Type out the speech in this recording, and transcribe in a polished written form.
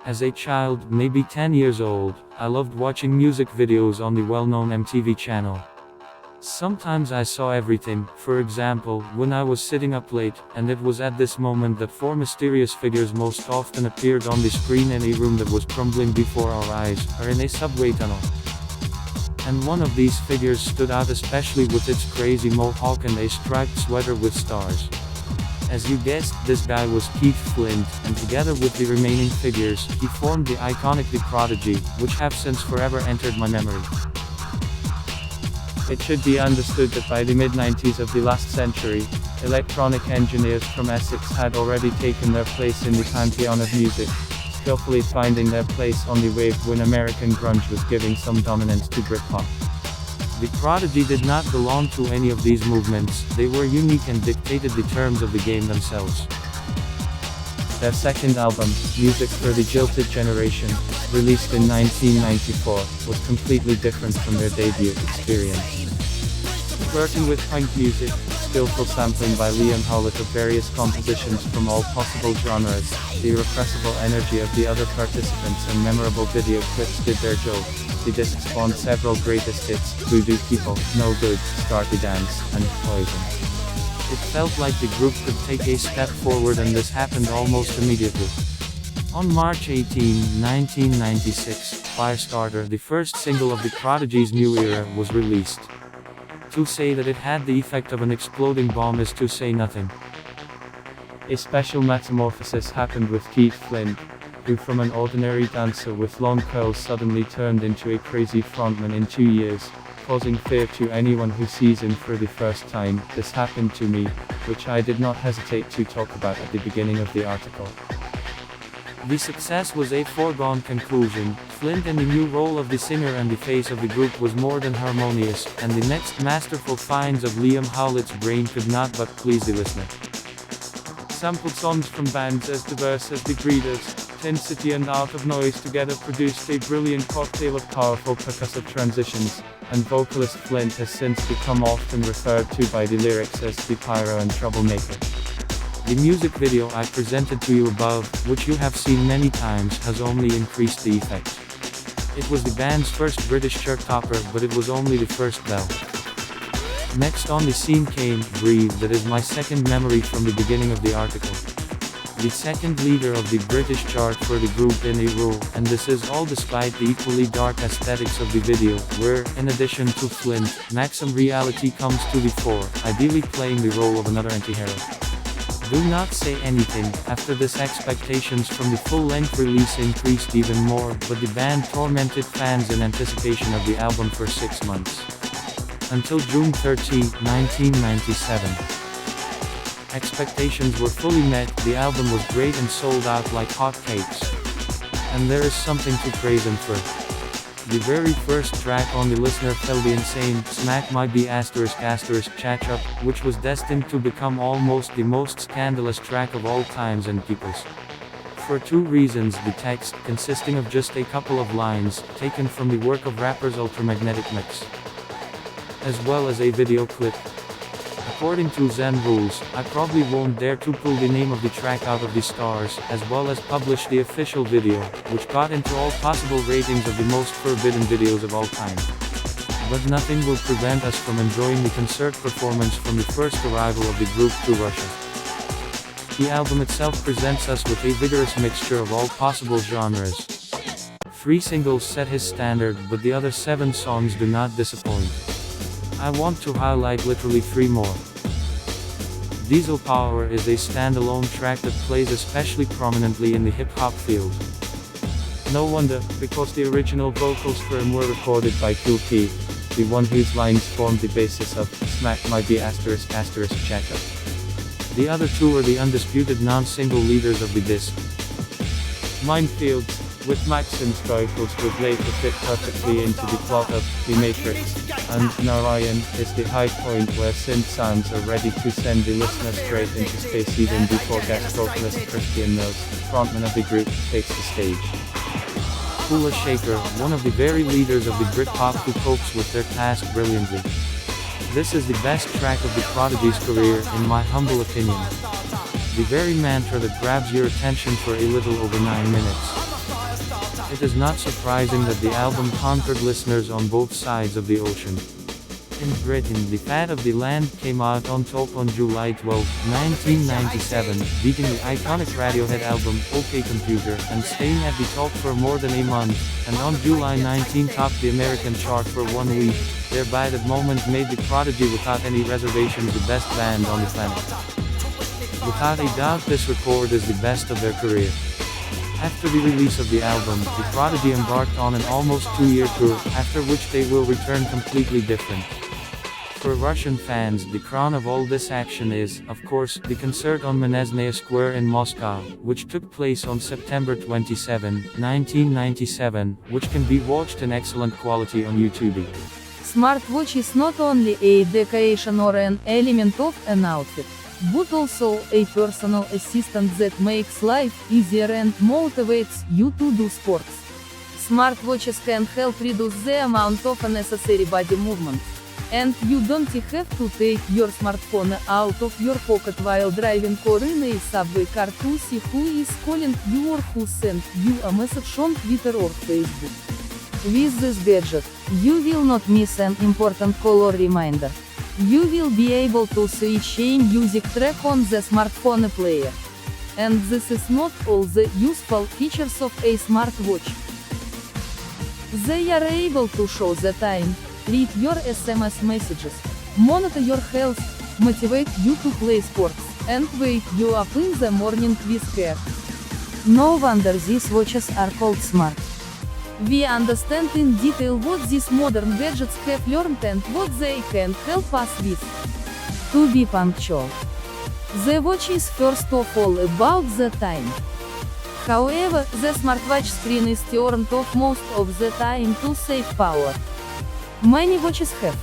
As a child, maybe 10 years old, I loved watching music videos on the well-known MTV channel. Sometimes I saw everything, for example, when I was sitting up late, and it was at this moment that four mysterious figures most often appeared on the screen in a room that was crumbling before our eyes, or in a subway tunnel. And one of these figures stood out especially with its crazy mohawk and a striped sweater with stars. As you guessed, this guy was Keith Flint, and together with the remaining figures, he formed the iconic The Prodigy, which have since forever entered my memory. It should be understood that by the mid-90s of the last century, electronic engineers from Essex had already taken their place in the pantheon of music, skillfully finding their place on the wave when American grunge was giving some dominance to Britpop. The Prodigy did not belong to any of these movements, they were unique and dictated the terms of the game themselves. Their second album, Music for the Jilted Generation, released in 1994, was completely different from their debut experience. Flirting with punk music, skillful sampling by Liam Howlett of various compositions from all possible genres, the irrepressible energy of the other participants and memorable video clips did their job. The disc spawned several greatest hits, Voodoo People, No Good, Start the Dance, and Poison. It felt like the group could take a step forward, and this happened almost immediately. On March 18, 1996, Firestarter, the first single of the Prodigy's new era, was released. To say that it had the effect of an exploding bomb is to say nothing. A special metamorphosis happened with Keith Flint, who from an ordinary dancer with long curls suddenly turned into a crazy frontman in 2 years, causing fear to anyone who sees him for the first time. This happened to me, which I did not hesitate to talk about at the beginning of the article. The success was a foregone conclusion. Flint in the new role of the singer and the face of the group was more than harmonious, and the next masterful finds of Liam Howlett's brain could not but please the listener. Sampled songs from bands as diverse as the Breeders, Tin City and Art of Noise together produced a brilliant cocktail of powerful percussive transitions, and vocalist Flint has since become often referred to by the lyrics as the pyro and troublemaker. The music video I presented to you above, which you have seen many times, has only increased the effect. It was the band's first British chart topper, but it was only the first bell. Next on the scene came Breathe, that is my second memory from the beginning of the article. The second leader of the British chart for the group in a row, and this is all despite the equally dark aesthetics of the video, where, in addition to Flint, maximum reality comes to the fore, ideally playing the role of another anti-hero. Do not say anything. After this, expectations from the full-length release increased even more, but the band tormented fans in anticipation of the album for 6 months. Until June 13, 1997. Expectations were fully met, the album was great and sold out like hotcakes. And there is something to praise them for. The very first track on the listener felt the insane, Smack My B***** Chatch Up, which was destined to become almost the most scandalous track of all times and peoples. For 2 reasons: the text, consisting of just a couple of lines, taken from the work of rappers Ultramagnetic Mix, as well as a video clip. According to Zen rules, I probably won't dare to pull the name of the track out of the stars, as well as publish the official video, which got into all possible ratings of the most forbidden videos of all time. But nothing will prevent us from enjoying the concert performance from the first arrival of the group to Russia. The album itself presents us with a vigorous mixture of all possible genres. 3 singles set his standard, but the other 7 songs do not disappoint. I want to highlight literally 3 more. Diesel Power is a standalone track that plays especially prominently in the hip-hop field. No wonder, because the original vocals for him were recorded by Kool P, the one whose lines formed the basis of Smack My B***** Chatch Up. The other 2 are the undisputed non-single leaders of the disc. Minefields, with Maxim's vocals, would later fit perfectly into the plot of The Matrix, and Narayan is the high point where synth sounds are ready to send the listener straight into space even before guest vocalist Christian Mills, frontman of the group, takes the stage. Kula Shaker, one of the very leaders of the Britpop who copes with their task brilliantly. This is the best track of the Prodigy's career, in my humble opinion. The very mantra that grabs your attention for a little over 9 minutes. It is not surprising that the album conquered listeners on both sides of the ocean. In Britain, The Fat of the Land came out on top on July 12, 1997, beating the iconic Radiohead album, OK Computer, and staying at the top for more than a month, and on July 19 topped the American chart for 1 week, thereby that moment made the Prodigy without any reservations the best band on the planet. Without a doubt this record is the best of their career. After the release of the album, the Prodigy embarked on an almost 2-year tour, after which they will return completely different. For Russian fans, the crown of all this action is, of course, the concert on Manezhnaya Square in Moscow, which took place on September 27, 1997, which can be watched in excellent quality on YouTube. Smartwatch is not only a decoration or an element of an outfit, but also a personal assistant that makes life easier and motivates you to do sports. Smartwatches can help reduce the amount of unnecessary body movement. And you don't have to take your smartphone out of your pocket while driving or in a subway car to see who is calling you or who sent you a message on Twitter or Facebook. With this gadget, you will not miss an important call or reminder. You will be able to switch a music track on the smartphone player. And this is not all the useful features of a smartwatch. They are able to show the time, read your SMS messages, monitor your health, motivate you to play sports, and wake you up in the morning with care. No wonder these watches are called smart. We understand in detail what these modern gadgets have learned and what they can help us with. To be punctual. The watch is first of all about the time. However, the smartwatch screen is turned off most of the time to save power. Many watches have